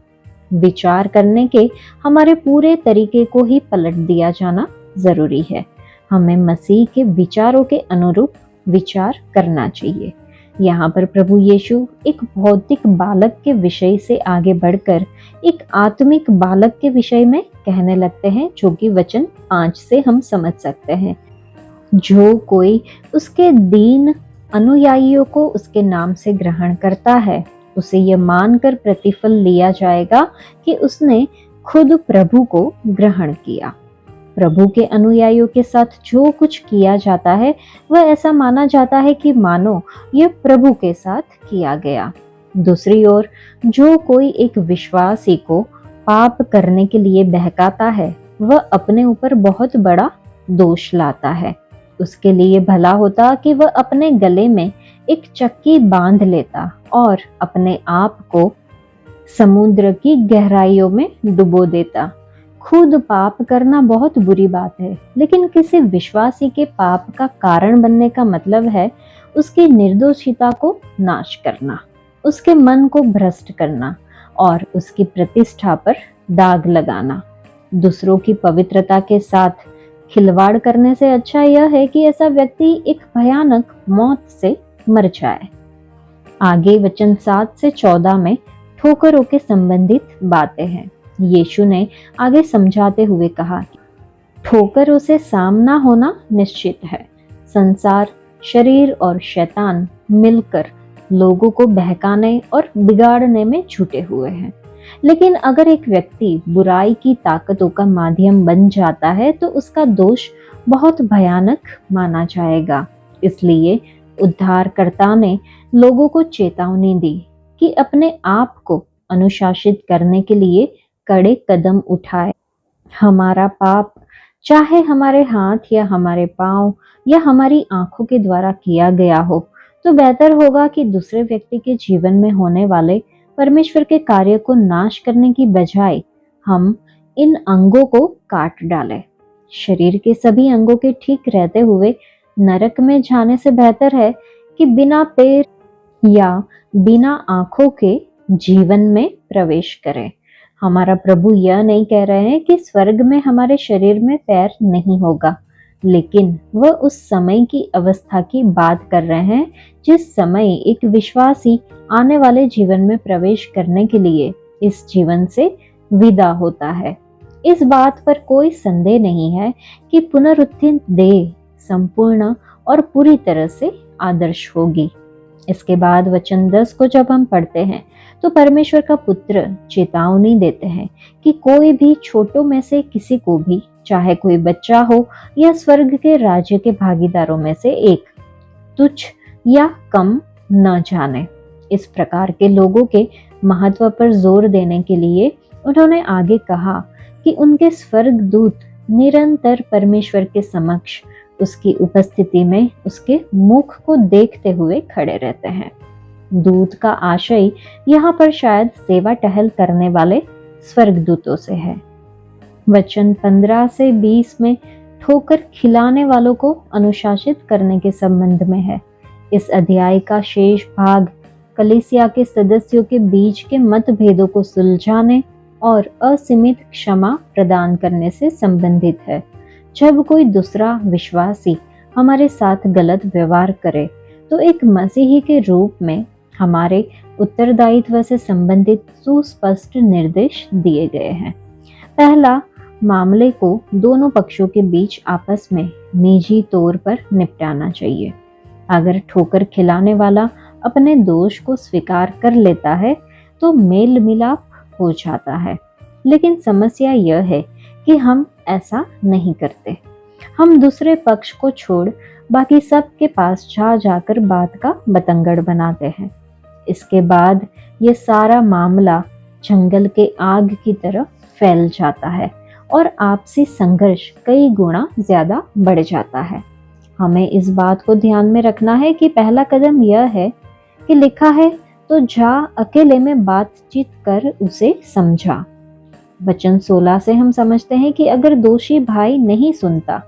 विचार करने के हमारे पूरे तरीके को ही पलट दिया जाना जरूरी है। हमें मसीह के विचारों के अनुरूप विचार करना चाहिए। यहाँ पर प्रभु यीशु एक भौतिक बालक के विषय से आगे बढ़कर एक आत्मिक बालक के विषय में कहने लगते हैं, जो कि वचन 5 से हम समझ सकते हैं। जो कोई उसके दीन अनुयायियों को उसके नाम से ग्रहण करता है, उसे यह मानकर प्रतिफल लिया जाएगा कि उसने खुद प्रभु को ग्रहण किया। प्रभु के अनुयायियों के साथ जो कुछ किया जाता है वह ऐसा माना जाता है कि मानो यह प्रभु के साथ किया गया। दूसरी ओर जो कोई एक विश्वासी को पाप करने के लिए बहकाता है, वह अपने ऊपर बहुत बड़ा दोष लाता है। उसके लिए भला होता कि वह अपने गले में एक चक्की बांध लेता और अपने आप को समुद्र की गहराइयों में डुबो देता। खुद पाप करना बहुत बुरी बात है, लेकिन किसी विश्वासी के पाप का कारण बनने का मतलब है उसकी निर्दोषिता को नाश करना, उसके मन को भ्रष्ट करना और उसकी प्रतिष्ठा पर दाग लगाना। दूसरों की पवित्रता के साथ खिलवाड़ करने से अच्छा यह है कि ऐसा व्यक्ति एक भयानक मौत से मर जाए। आगे वचन 7 से 14 में ठोकरों के संबंधित बातें हैं। यीशु ने आगे समझाते हुए कहा, ठोकरों से सामना होना निश्चित है। संसार, शरीर और शैतान मिलकर लोगों को बहकाने और बिगाड़ने में जुटे हुए हैं। लेकिन अगर एक व्यक्ति बुराई की ताकतों का माध्यम बन जाता है तो उसका दोष बहुत भयानक माना जाएगा। इसलिए उद्धारकर्ता ने लोगों को चेतावनी दी कि अपने आप को अनुशासित करने के लिए कड़े कदम उठाए। हमारा पाप चाहे हमारे हाथ या हमारे पांव या हमारी आंखों के द्वारा किया गया हो, तो बेहतर होगा कि दूसरे व्यक्ति के जीवन में होने वाले परमेश्वर के कार्य को नाश करने की बजाय हम इन अंगों को काट डालें। शरीर के सभी अंगों के ठीक रहते हुए नरक में जाने से बेहतर है कि बिना पैर या बिना आंखों के जीवन में प्रवेश करें। हमारा प्रभु यह नहीं कह रहे हैं कि स्वर्ग में हमारे शरीर में पैर नहीं होगा, लेकिन वह उस समय की अवस्था की बात कर रहे हैं जिस समय एक विश्वासी आने वाले जीवन में प्रवेश करने के लिए इस जीवन से विदा होता है। इस बात पर कोई संदेह नहीं है कि पुनरुत्थित देह संपूर्ण और पूरी तरह से आदर्श होगी। इसके बाद वचन 10 को जब हम पढ़ते हैं तो परमेश्वर का पुत्र चेतावनी देते हैं कि कोई भी छोटों में से किसी को भी, चाहे कोई बच्चा हो या स्वर्ग के राज्य के भागीदारों में से एक, तुच्छ या कम न जाने। इस प्रकार के लोगों के महत्व पर जोर देने के लिए उन्होंने आगे कहा कि उनके स्वर्ग दूत निरंतर परमेश्वर के समक्ष उसकी उपस्थिति में उसके मुख को देखते हुए खड़े रहते हैं। दूत का आशय यहाँ पर शायद सेवा टहल करने वाले स्वर्गदूतों से है। वचन 15 से 20 में ठोकर खिलाने वालों को अनुशासित करने के संबंध में है। इस अध्याय का शेष भाग कलीसिया के सदस्यों के बीच के मतभेदों को सुलझाने और असीमित क्षमा प्रदान करने से संबंधित है। जब कोई दूसरा विश्वासी हमारे साथ गलत व्यवहार करे तो एक मसीही के रूप में हमारे उत्तरदायित्व से संबंधित सुस्पष्ट निर्देश दिए गए हैं। पहला, मामले को दोनों पक्षों के बीच आपस में निजी तौर पर निपटाना चाहिए। अगर ठोकर खिलाने वाला अपने दोष को स्वीकार कर लेता है तो मेल मिलाप हो जाता है, लेकिन समस्या यह है कि हम ऐसा नहीं करते। हम दूसरे पक्ष को छोड़ बाकी सब के पास जाकर बात का बतंगड़ बनाते हैं। इसके बाद ये सारा मामला जंगल के आग की तरह फैल जाता है और आपसी संघर्ष कई गुना ज्यादा बढ़ जाता है। हमें इस बात को ध्यान में रखना है कि पहला कदम यह है कि लिखा है तो जा अकेले में बातचीत कर उसे समझा। वचन 16 से हम समझते हैं कि अगर दोषी भाई नहीं सुनता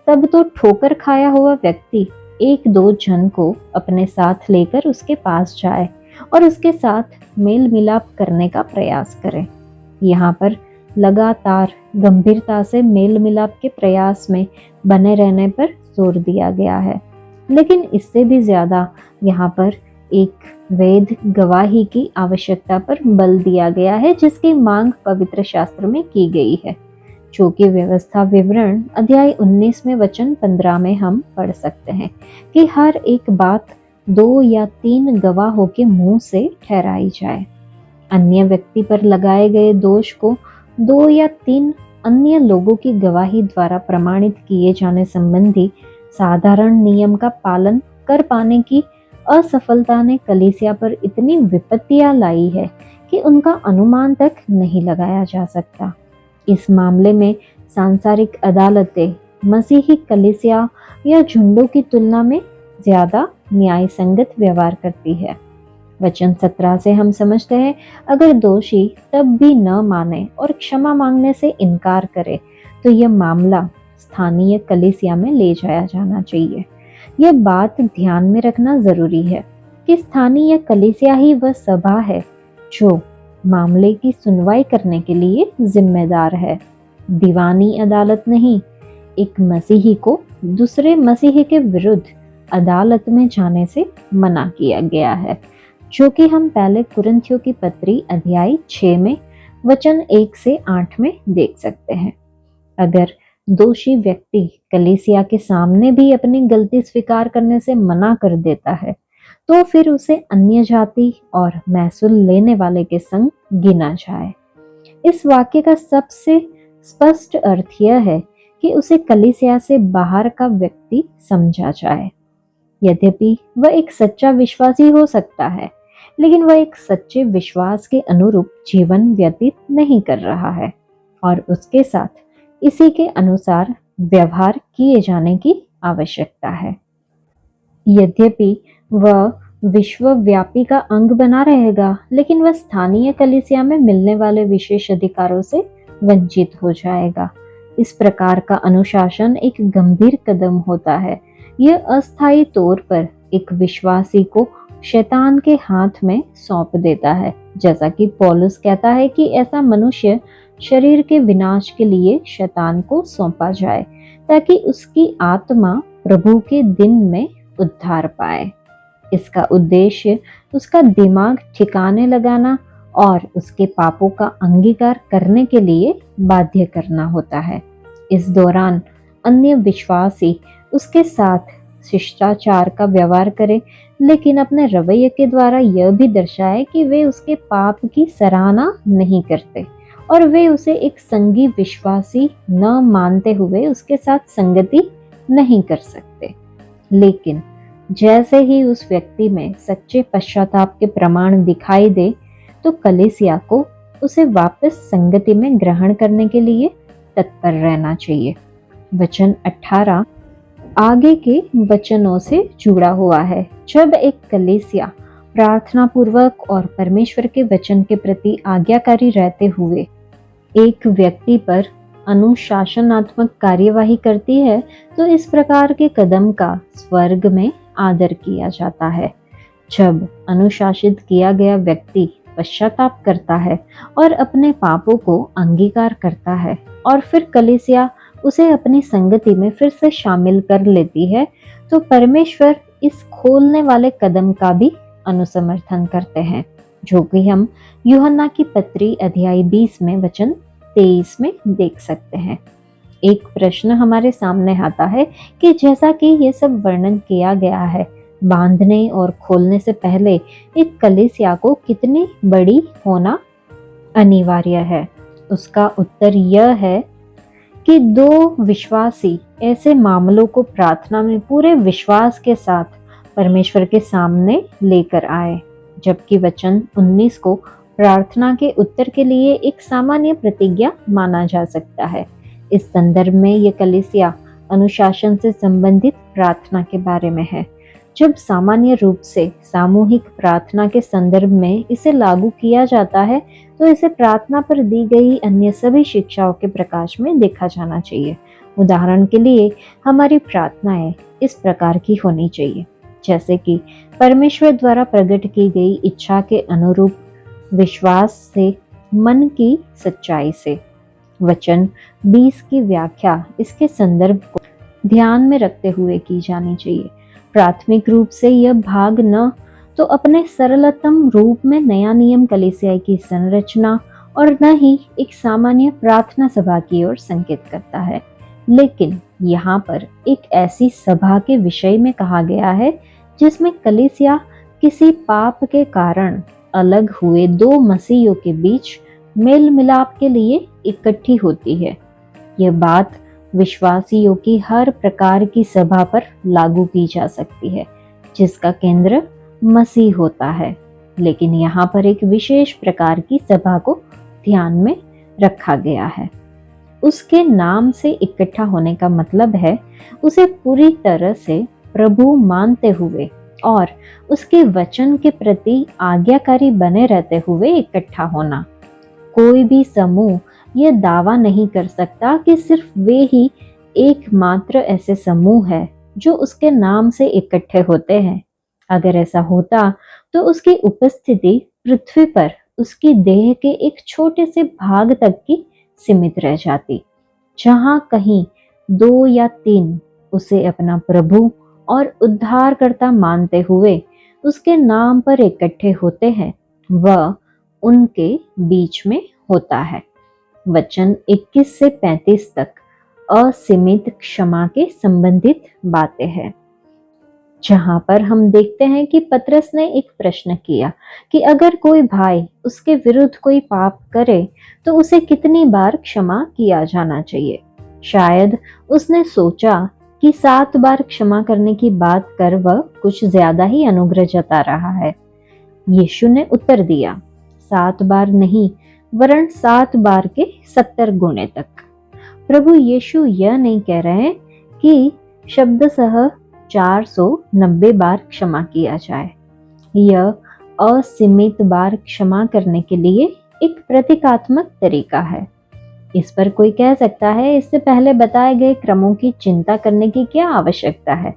तब तो ठोकर खाया हुआ व्यक्ति एक दो जन को अपने साथ लेकर उसके पास जाए और उसके साथ मेल मिलाप करने का प्रयास करे। यहाँ पर लगातार गंभीरता से मेल मिलाप के प्रयास में बने रहने पर जोर दिया गया है, लेकिन इससे भी ज्यादा यहाँ पर एक वैध गवाही की आवश्यकता पर बल दिया गया है, जिसकी मांग पवित्र शास्त्र में की गई है, जो कि व्यवस्था विवरण अध्याय 19 में वचन 15 में हम पढ़ सकते हैं कि हर एक बात 2 या 3 गवाहों के मुंह से ठहराई जाए। अन्य व्यक्ति पर लगाए गए दोष को 2 या 3 अन्य लोगों की गवाही द्वारा प्रमाणित किए जाने संबंधी साधारण नियम का पालन कर पाने की असफलता ने कलीसिया पर इतनी विपत्तियां लाई है कि उनका अनुमान तक नहीं लगाया जा सकता। इस मामले में सांसारिक अदालतें मसीही कलीसिया या झुंडों की तुलना में ज्यादा न्याय संगत व्यवहार करती है। वचन 17 से हम समझते हैं, अगर दोषी तब भी न माने और क्षमा मांगने से इनकार करे तो यह मामला स्थानीय कलीसिया में ले जाया जाना चाहिए। यह बात ध्यान में रखना जरूरी है कि स्थानीय कलीसिया ही वह सभा है जो मामले की सुनवाई करने के लिए जिम्मेदार है, दीवानी अदालत नहीं। एक मसीही को दूसरे मसीही के विरुद्ध अदालत में जाने से मना किया गया है, जो कि हम पहले कुरिन्थियों की पत्री अध्याय 6 में वचन 1 से 8 में देख सकते हैं। अगर दोषी व्यक्ति कलीसिया के सामने भी अपनी गलती स्वीकार करने से मना कर देता है, तो फिर उसे अन्य जाति और महसूल लेने वाले के संग गिना जाए। इस वाक्य का सबसे स्पष्ट अर्थ यह है कि उसे कलीसिया से बाहर का व्यक्ति समझा जाए। यद्यपि वह एक सच्चा विश्वासी हो सकता है, लेकिन वह एक सच्चे विश्वास के अनुरूप जीवन व्यतीत नहीं कर रहा है और उसके साथ इसी के अनुसार व्यवहार किए जाने की आवश्यकता है। यद्यपि वह विश्वव्यापी का अंग बना रहेगा, लेकिन वह स्थानीय कलीसिया में मिलने वाले विशेष अधिकारों से वंचित हो जाएगा। इस प्रकार का अनुशासन एक गंभीर कदम होता है। यह अस्थायी तौर पर एक विश्वासी को शैतान के हाथ में सौंप देता है, जैसा कि पौलुस कहता है कि ऐसा मनुष्य शरीर के विनाश के लिए शैतान को सौंपा जाए, ताकि उसकी आत्मा प्रभु के दिन में उद्धार पाए। इसका उद्देश्य उसका दिमाग ठिकाने लगाना और उसके पापों का अंगीकार करने के लिए बाध्य करना होता है। इस दौरान अन्य विश्वासी उसके साथ शिष्टाचार का व्यवहार करें, लेकिन अपने रवैये के द्वारा यह भी दर्शाए कि वे उसके पाप की सराहना नहीं करते और वे उसे एक संगी विश्वासी न मानते हुए उसके साथ संगति नहीं कर सकते। लेकिन जैसे ही उस व्यक्ति में सच्चे पश्चाताप के प्रमाण दिखाई दे, तो कलीसिया को उसे वापस संगति में ग्रहण करने के लिए तत्पर रहना चाहिए। वचन 18 आगे के वचनों से जुड़ा हुआ है। जब एक कलीसिया प्रार्थना पूर्वक और परमेश्वर के वचन के प्रति आज्ञाकारी रहते हुए एक व्यक्ति पर अनुशासनात्मक कार्यवाही करती है, तो इस प्रकार के कदम का स्वर्ग में आदर किया जाता है। जब अनुशासित किया गया व्यक्ति पश्चाताप करता है और अपने पापों को अंगीकार करता है और फिर कलीसिया उसे अपनी संगति में फिर से शामिल कर लेती है, तो परमेश्वर इस खोलने वाले कदम का भी अनुसमर्थन करते हैं, जो कि हम यूहन्ना की पत्री अध्याय 20 में वचन 23 में देख सकते हैं। एक प्रश्न हमारे सामने आता है कि जैसा कि ये सब वर्णन किया गया है, बांधने और खोलने से पहले एक कलीसिया को कितनी बड़ी होना अनिवार्य है? उसका उत्तर यह है कि 2 विश्वासी ऐसे मामलों को प्रार्थना में पूरे विश्वास के साथ परमेश्वर के सामने लेकर आए, जबकि वचन 19 को प्रार्थना के उत्तर के लिए एक सामान्य प्रतिज्ञा माना जा सकता है। इस संदर्भ में यह कलीसिया अनुशासन से संबंधित प्रार्थना के बारे में है। जब सामान्य रूप से सामूहिक प्रार्थना के संदर्भ में इसे लागू किया जाता है, तो इसे प्रार्थना पर दी गई अन्य सभी शिक्षाओं के प्रकाश में देखा जाना चाहिए। उदाहरण के लिए हमारी प्रार्थनाएं इस प्रकार की होनी चाहिए, जैसे कि परमेश्वर द्वारा प्रकट की गई इच्छा के अनुरूप, विश्वास से, मन की सच्चाई से। वचन 20 की व्याख्या इसके संदर्भ को ध्यान में रखते हुए की जानी चाहिए। प्राथमिक रूप से यह भाग न तो अपने सरलतम रूप में नया नियम कलीसिया की संरचना और न ही एक सामान्य प्रार्थना सभा की ओर संकेत करता है, लेकिन यहाँ पर एक ऐसी सभा के विषय में कहा गया है जिसमें कलीसिया किसी पाप के कारण अलग हुए दो मसीहियों के बीच मेल मिलाप के लिए इकट्ठी होती है। यह बात विश्वासियों की हर प्रकार की सभा पर लागू की जा सकती है जिसका केंद्र मसीह होता है, लेकिन यहाँ पर एक विशेष प्रकार की सभा को ध्यान में रखा गया है। उसके नाम से इकट्ठा होने का मतलब है उसे पूरी तरह से प्रभु मानते हुए और उसके वचन के प्रति आज्ञाकारी बने रहते हुए इकट्ठा होना। कोई भी समूह यह दावा नहीं कर सकता कि सिर्फ वे ही एकमात्र ऐसे समूह है जो उसके नाम से इकट्ठे होते हैं। अगर ऐसा होता तो उसकी उपस्थिति पृथ्वी पर उसकी देह के एक छोटे से भाग तक की सीमित रह जाती। जहां कहीं 2 या 3 उसे अपना प्रभु और उद्धारकर्ता मानते हुए उसके नाम पर इकट्ठे होते हैं, वह उनके बीच में होता है। वचन 21 से 35 तक असीमित क्षमा के संबंधित बातें हैं, जहां पर हम देखते हैं कि पतरस ने एक प्रश्न किया कि अगर कोई भाई उसके विरुद्ध कोई पाप करे तो उसे कितनी बार क्षमा किया जाना चाहिए। शायद उसने सोचा कि 7 बार क्षमा करने की बात कर वह कुछ ज्यादा ही अनुग्रह जता रहा है। यीशु ने उत्तर दिया, 7 बार नहीं वरन 7 बार के 70 गुणे तक। प्रभु यीशु यह नहीं कह रहे कि शब्दशः 490 बार क्षमा किया जाए। यह असीमित बार क्षमा करने के लिए एक प्रतीकात्मक तरीका है। इस पर कोई कह सकता है, इससे पहले बताए गए क्रमों की चिंता करने की क्या आवश्यकता है?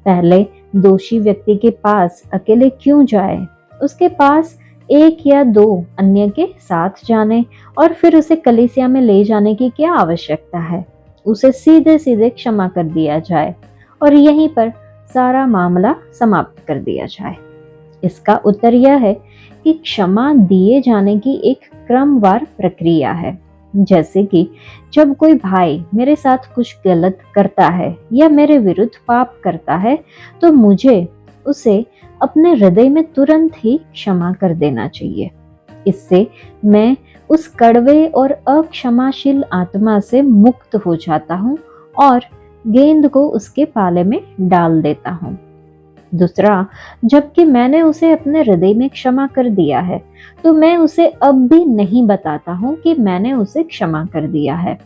पहले दोषी व्यक्ति के पास अकेले क्यों जाए? उसके पास 1 या 2 अन्य के साथ जाने और फिर उसे कलीसिया में ले जाने की क्या आवश्यकता है? उसे सीधे सीधे क्षमा कर दिया जाए और यहीं पर सारा मामला समाप्त कर दिया जाए। इसका उत्तर यह है कि क्षमा दिए जाने की एक क्रमवार प्रक्रिया है। जैसे कि जब कोई भाई मेरे साथ कुछ गलत करता है या मेरे विरुद्ध पाप करता है तो मुझे उसे अपने हृदय में तुरंत ही क्षमा कर देना चाहिए। इससे मैं उस कड़वे और अक्षमाशील आत्मा से मुक्त हो जाता हूँ और गेंद को उसके पाले में डाल देता हूँ। दूसरा, जबकि मैंने उसे अपने हृदय में क्षमा कर दिया है तो मैं उसे अब भी नहीं बताता हूँ कि मैंने उसे क्षमा कर दिया है।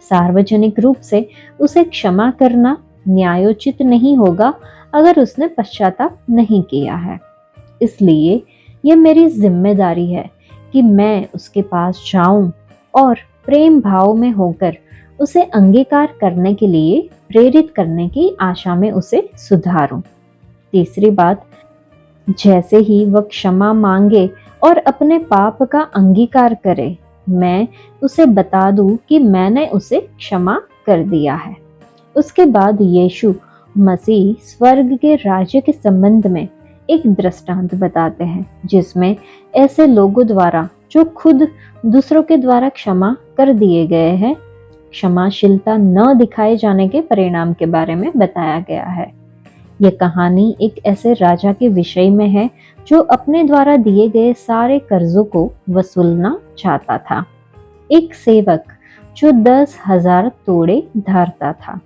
सार्वजनिक रूप से उसे क्षमा करना न्यायोचित नहीं होगा अगर उसने पश्चाताप नहीं किया है। इसलिए यह मेरी जिम्मेदारी है कि मैं उसके पास जाऊं और प्रेम भाव में होकर उसे अंगीकार करने के लिए प्रेरित करने की आशा में उसे सुधारूं। तीसरी बात, जैसे ही वह क्षमा मांगे और अपने पाप का अंगीकार करे, मैं उसे बता दूं कि मैंने उसे क्षमा कर दिया है। उसके बाद यीशु मसीह स्वर्ग के राज्य के संबंध में एक दृष्टांत बताते हैं जिसमें ऐसे लोगों द्वारा जो खुद दूसरों के द्वारा क्षमा कर दिए गए हैं, क्षमाशीलता न दिखाए जाने के परिणाम के बारे में बताया गया है। यह कहानी एक ऐसे राजा के विषय में है जो अपने द्वारा दिए गए सारे कर्जों को वसूलना चाहता था। एक सेवक जो 10,000 तोड़े धारता था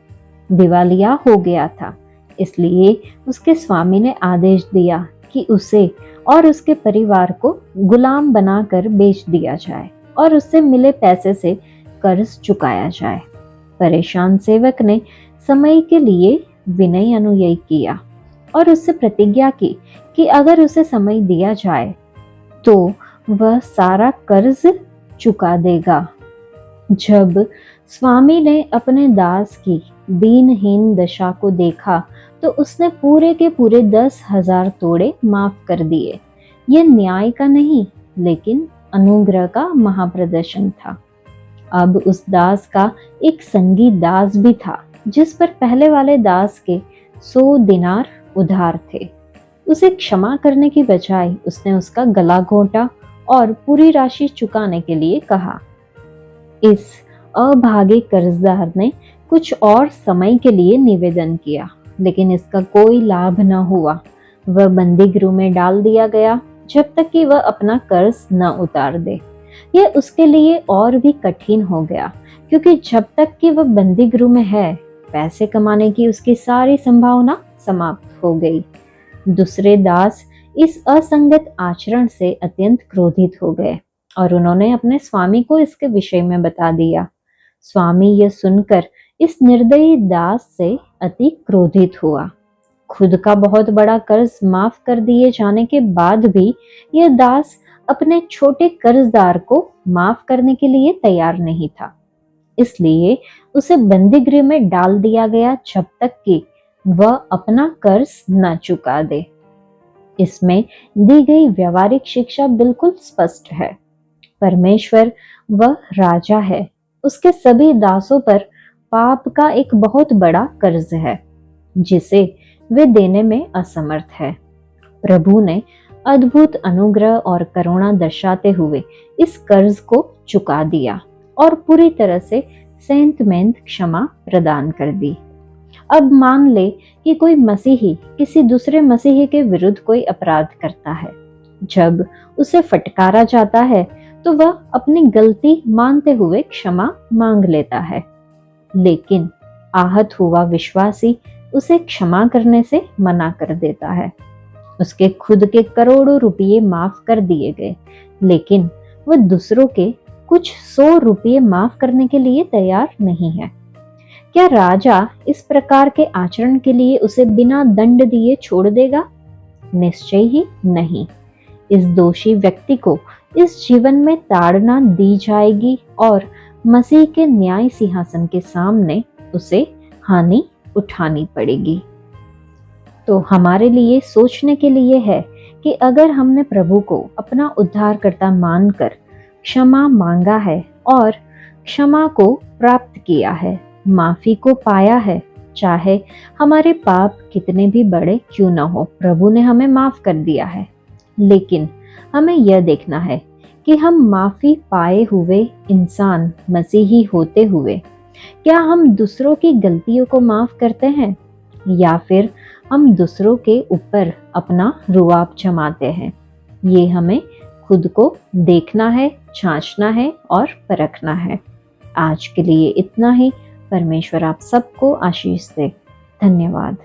दिवालिया हो गया था, इसलिए उसके स्वामी ने आदेश दिया कि उसे और उसके परिवार को गुलाम बनाकर बेच दिया जाए और उससे मिले पैसे से कर्ज चुकाया जाए। परेशान सेवक ने समय के लिए विनय अनुयायी किया और उससे प्रतिज्ञा की कि अगर उसे समय दिया जाए तो वह सारा कर्ज चुका देगा। जब स्वामी ने अपने दास की दीनहीन दशा को देखा तो उसने पूरे के पूरे 10,000 तोड़े माफ कर दिए। यह न्याय का नहीं, लेकिन अनुग्रह का महाप्रदर्शन था। अब उस दास का एक संगी दास भी था, जिस पर पहले वाले दास के 100 दिनार उधार थे। उसे क्षमा करने की बजाय उसने उसका गला घोंटा और पूरी राशि चुकाने के लिए कहा। इस अभागे कर्जदार ने कुछ और समय के लिए निवेदन किया, लेकिन इसका कोई लाभ न हुआ। वह बंदी गृह में डाल दिया गया जब तक कि वह अपना कर्ज न उतार दे। यह उसके लिए और भी कठिन हो गया, क्योंकि जब तक कि वह बंदी गृह में है, पैसे कमाने की उसकी सारी संभावना समाप्त हो गई। दूसरे दास इस असंगत आचरण से अत्यंत क्रोधित हो गए और उन्होंने अपने स्वामी को इसके विषय में बता दिया। स्वामी यह सुनकर इस निर्दयी दास से अति क्रोधित हुआ। खुद का बहुत बड़ा कर्ज माफ कर दिए जाने के बाद भी यह दास अपने छोटे कर्जदार को माफ करने के लिए तैयार नहीं था। इसलिए उसे बंदी गृह में डाल दिया गया जब तक कि वह अपना कर्ज न चुका दे। इसमें दी गई व्यवहारिक शिक्षा बिल्कुल स्पष्ट है। परमेश्वर वह राजा है, उसके सभी दासों पर पाप का एक बहुत बड़ा कर्ज है, जिसे वे देने में असमर्थ है। प्रभु ने अद्भुत अनुग्रह और करुणा दर्शाते हुए इस कर्ज को चुका दिया और पूरी तरह से सेंतमेंत क्षमा प्रदान कर दी। अब मान ले कि कोई मसीही किसी दूसरे मसीही के विरुद्ध कोई अपराध करता है। जब उसे फटकारा जाता है तो वह अपनी गलती मानते हुए क्षमा मांग लेता है, लेकिन आहत हुआ विश्वासी उसे क्षमा करने से मना कर देता है। उसके खुद के करोड़ों रुपये माफ कर दिए गए, लेकिन वह दूसरों के कुछ 100 रुपये माफ करने के लिए तैयार नहीं है। क्या राजा इस प्रकार के आचरण के लिए उसे बिना दंड दिए छोड़ देगा? निश्चय ही नहीं। इस दोषी व्यक्ति को इस जीवन में ताड़ना दी जाएगी और मसीह के न्याय सिंहासन के सामने उसे हानि उठानी पड़ेगी। तो हमारे लिए सोचने के लिए है कि अगर हमने प्रभु को अपना उद्धारकर्ता मानकर क्षमा मांगा है और क्षमा को प्राप्त किया है, माफी को पाया है, चाहे हमारे पाप कितने भी बड़े क्यों न हो, प्रभु ने हमें माफ कर दिया है। लेकिन हमें यह देखना है कि हम माफी पाए हुए इंसान मसीही होते हुए क्या हम दूसरों की गलतियों को माफ करते हैं, या फिर हम दूसरों के ऊपर अपना रुआब जमाते हैं? ये हमें खुद को देखना है, जांचना है और परखना है। आज के लिए इतना ही। परमेश्वर आप सबको आशीष दे। धन्यवाद।